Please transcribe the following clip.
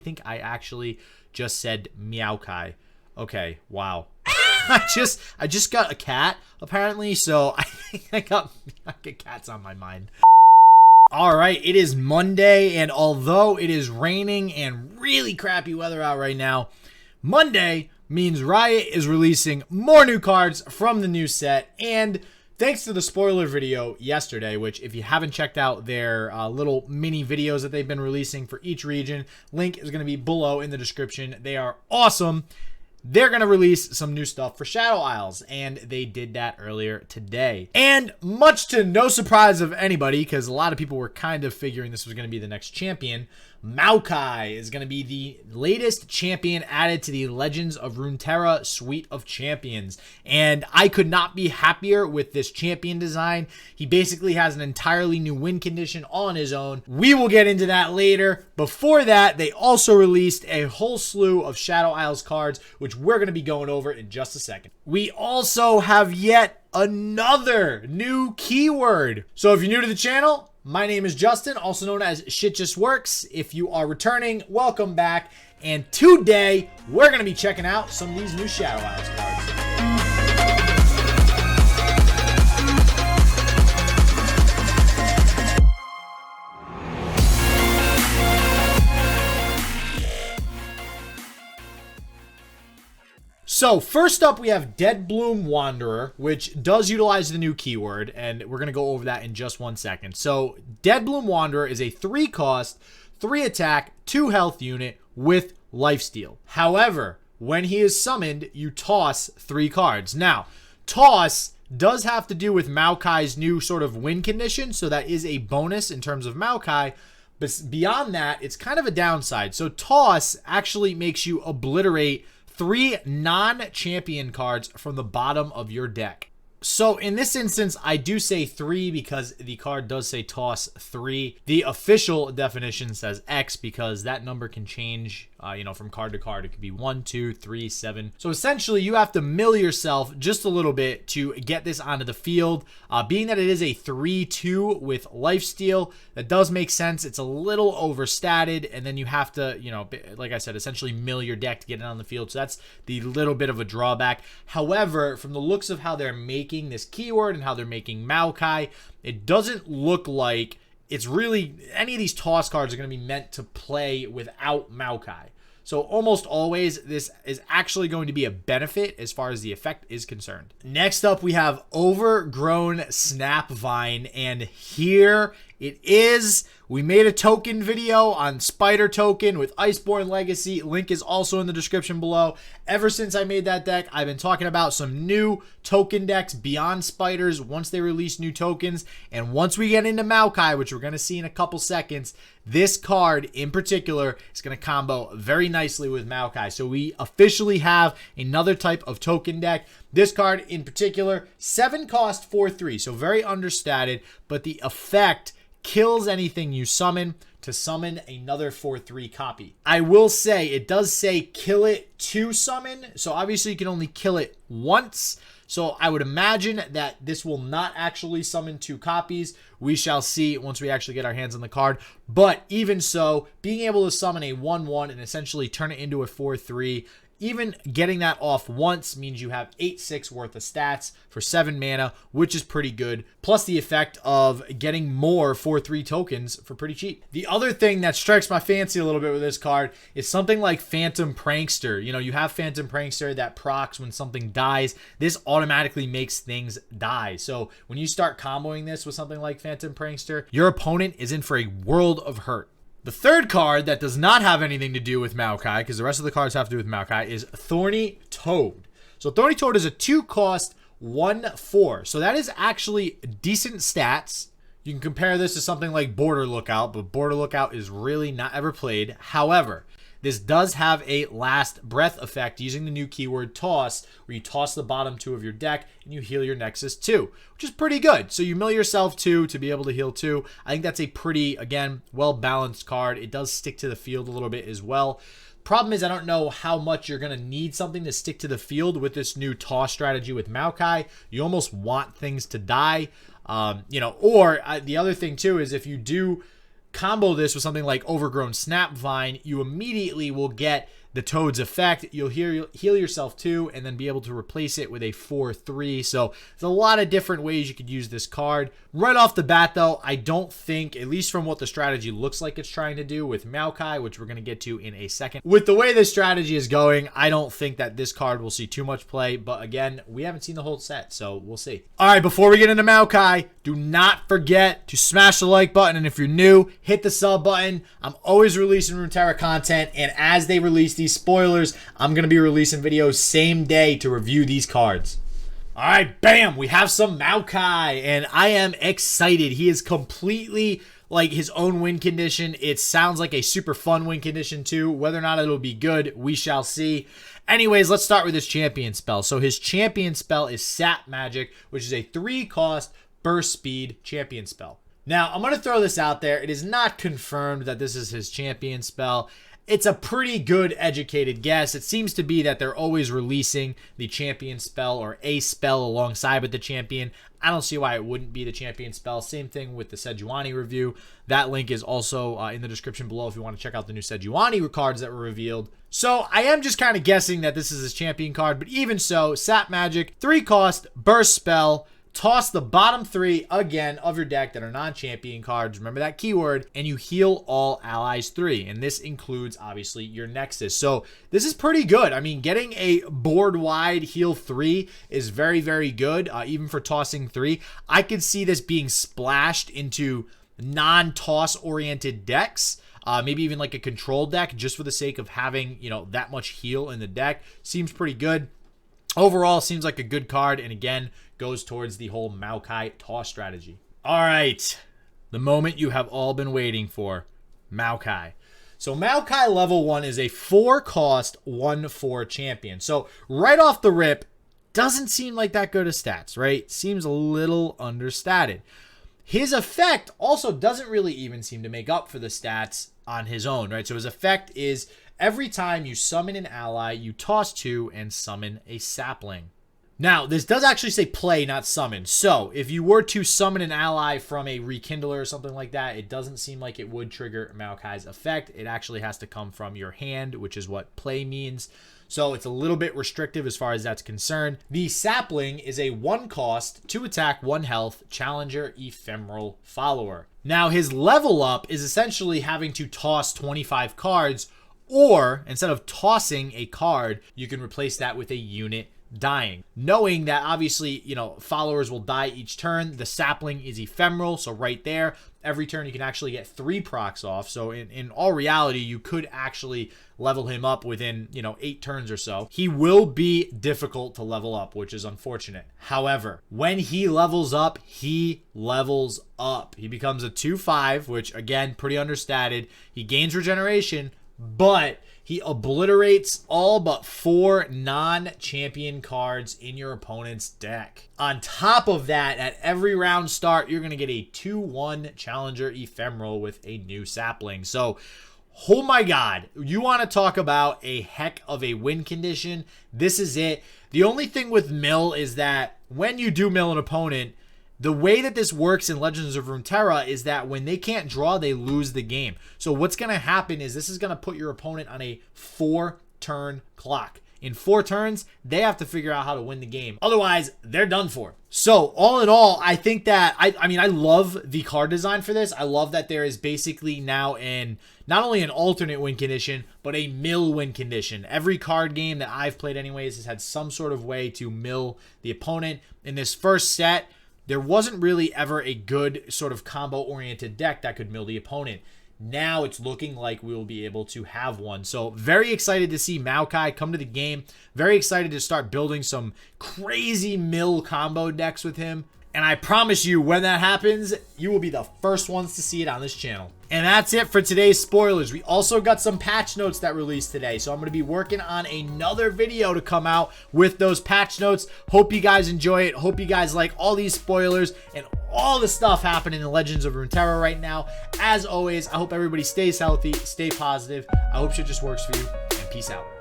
think I actually just said Maokai. Okay, wow. I just got a cat apparently, so I think I got cats on my mind. All right, it is Monday, and although it is raining and really crappy weather out right now, Monday means Riot is releasing more new cards from the new set, and thanks to the spoiler video yesterday, which if you haven't checked out their little mini videos that they've been releasing for each region, link is going to be below in the description. They are awesome. They're going to release some new stuff for Shadow Isles, and they did that earlier today. And much to no surprise of anybody, because a lot of people were kind of figuring this was going to be the next champion, Maokai is going to be the latest champion added to the Legends of Runeterra suite of champions. And I could not be happier with this champion design. He basically has an entirely new win condition on his own. We will get into that later. Before that, they also released a whole slew of Shadow Isles cards, which we're going to be going over in just a second. We also have yet another new keyword. So if you're new to the channel, my name is Justin, also known as Shit Just Works. If you are returning, welcome back. And today, we're going to be checking out some of these new Shadow Isles cards. So first up, we have Dead Bloom Wanderer, which does utilize the new keyword, and we're going to go over that in just 1 second. So Dead Bloom Wanderer is a 3-cost, 3-attack, 2-health unit with lifesteal. However, when he is summoned, you toss 3 cards. Now, toss does have to do with Maokai's new sort of win condition, so that is a bonus in terms of Maokai. But beyond that, it's kind of a downside. So toss actually makes you obliterate 3 non-champion cards from the bottom of your deck. So in this instance, I do say 3 because the card does say toss 3. The official definition says X because that number can change, from card to card. It could be 1, 2, 3, 7. So essentially, you have to mill yourself just a little bit to get this onto the field. Being that it is a 3-2 with lifesteal, that does make sense. It's a little overstated, and then you have to, like I said, essentially mill your deck to get it on the field. So that's the little bit of a drawback. However, from the looks of how they're making this keyword and how they're making Maokai, it doesn't look like it's really any of these toss cards are going to be meant to play without Maokai. So almost always this is actually going to be a benefit as far as the effect is concerned. Next up, we have Overgrown Snapvine, and here it is. We made a token video on Spider Token with Iceborne Legacy. Link is also in the description below. Ever since I made that deck, I've been talking about some new token decks beyond Spiders once they release new tokens. And once we get into Maokai, which we're going to see in a couple seconds, this card in particular is going to combo very nicely with Maokai. So we officially have another type of token deck. This card in particular, 7 cost 4/3, so very understated, but the effect kills anything you summon to summon another 4/3 copy. I will say, it does say kill it to summon, so obviously you can only kill it once. So I would imagine that this will not actually summon 2 copies. We shall see once we actually get our hands on the card. But even so, being able to summon a 1/1 and essentially turn it into a 4/3, even getting that off once means you have 8/6 worth of stats for 7 mana, which is pretty good. Plus the effect of getting more 4/3 tokens for pretty cheap. The other thing that strikes my fancy a little bit with this card is something like Phantom Prankster. You have Phantom Prankster that procs when something dies. This automatically makes things die. So when you start comboing this with something like Phantom Prankster, your opponent is in for a world of hurt. The third card that does not have anything to do with Maokai, because the rest of the cards have to do with Maokai, is Thorny Toad. So Thorny Toad is a 2-cost 1/4. So that is actually decent stats. You can compare this to something like Border Lookout, but Border Lookout is really not ever played. However, this does have a last breath effect using the new keyword toss, where you toss the bottom 2 of your deck and you heal your Nexus 2, which is pretty good. So you mill yourself 2 to be able to heal 2. I think that's a pretty, again, well-balanced card. It does stick to the field a little bit as well. Problem is, I don't know how much you're going to need something to stick to the field with this new toss strategy with Maokai. You almost want things to die. Or the other thing too is if you do combo this with something like Overgrown Snapvine, you immediately will get the Toad's effect. You'll heal yourself too, and then be able to replace it with a 4/3. So there's a lot of different ways you could use this card. Right off the bat though, I don't think, at least from what the strategy looks like it's trying to do with Maokai, which we're going to get to in a second, with the way this strategy is going, I don't think that this card will see too much play. But again, we haven't seen the whole set, so we'll see. All right, before we get into Maokai, do not forget to smash the like button, and if you're new, hit the sub button. I'm always releasing Runeterra content, and as they release these spoilers, I'm going to be releasing videos same day to review these cards. All right, bam, we have some Maokai, and I am excited. He is completely like his own win condition. It sounds like a super fun win condition too. Whether or not it'll be good, we shall see. Anyways, let's start with his champion spell. So his champion spell is Sap Magic, which is a 3-cost burst speed champion spell. Now, I'm going to throw this out there. It is not confirmed that this is his champion spell. It's a pretty good educated guess. It seems to be that they're always releasing the champion spell or a spell alongside with the champion. I don't see why it wouldn't be the champion spell. Same thing with the Sejuani review. That link is also in the description below if you want to check out the new Sejuani cards that were revealed. So I am just kind of guessing that this is his champion card, but even so, Sap Magic, 3-cost, burst spell. Toss the bottom 3 again of your deck that are non-champion cards. Remember that keyword, and you heal all allies 3. And this includes, obviously, your Nexus. So this is pretty good. I mean, getting a board-wide heal 3 is very, very good, even for tossing 3. I could see this being splashed into non-toss oriented decks. Maybe even like a control deck, just for the sake of having, you know, that much heal in the deck. Seems pretty good. Overall, seems like a good card, and again, goes towards the whole Maokai toss strategy. All right, the moment you have all been waiting for, Maokai. So Maokai level 1 is a 4-cost 1/4 champion. So right off the rip, doesn't seem like that good of stats, right? Seems a little understated. His effect also doesn't really even seem to make up for the stats on his own, right? So his effect is every time you summon an ally, you toss 2 and summon a sapling. Now, this does actually say play, not summon. So if you were to summon an ally from a Rekindler or something like that, it doesn't seem like it would trigger Maokai's effect. It actually has to come from your hand, which is what play means. So it's a little bit restrictive as far as that's concerned. The sapling is a 1-cost, 2-attack, 1 health, challenger, ephemeral follower. Now, his level up is essentially having to toss 25 cards, or instead of tossing a card, you can replace that with a unit dying. Knowing that obviously, you know, followers will die each turn. The sapling is ephemeral, so right there, every turn you can actually get 3 procs off. So in all reality, you could actually level him up within, you know, 8 turns or so. He will be difficult to level up, which is unfortunate. However, when he levels up, he levels up. He becomes a 2/5, which again, pretty understated. He gains regeneration, but he obliterates all but 4 non-champion cards in your opponent's deck. On top of that, at every round start, you're going to get a 2/1 Challenger Ephemeral with a new sapling. So, oh my god, you want to talk about a heck of a win condition? This is it. The only thing with mill is that when you do mill an opponent, the way that this works in Legends of Runeterra is that when they can't draw, they lose the game. So what's going to happen is this is going to put your opponent on a 4-turn clock. In 4 turns, they have to figure out how to win the game. Otherwise, they're done for. So all in all, I think that, I mean, I love the card design for this. I love that there is basically now not only an alternate win condition, but a mill win condition. Every card game that I've played anyways has had some sort of way to mill the opponent. In this first set, there wasn't really ever a good sort of combo-oriented deck that could mill the opponent. Now it's looking like we will be able to have one. So very excited to see Maokai come to the game. Very excited to start building some crazy mill combo decks with him. And I promise you, when that happens, you will be the first ones to see it on this channel. And that's it for today's spoilers. We also got some patch notes that released today. So I'm going to be working on another video to come out with those patch notes. Hope you guys enjoy it. Hope you guys like all these spoilers and all the stuff happening in Legends of Runeterra right now. As always, I hope everybody stays healthy, stay positive. I hope shit just works for you, and peace out.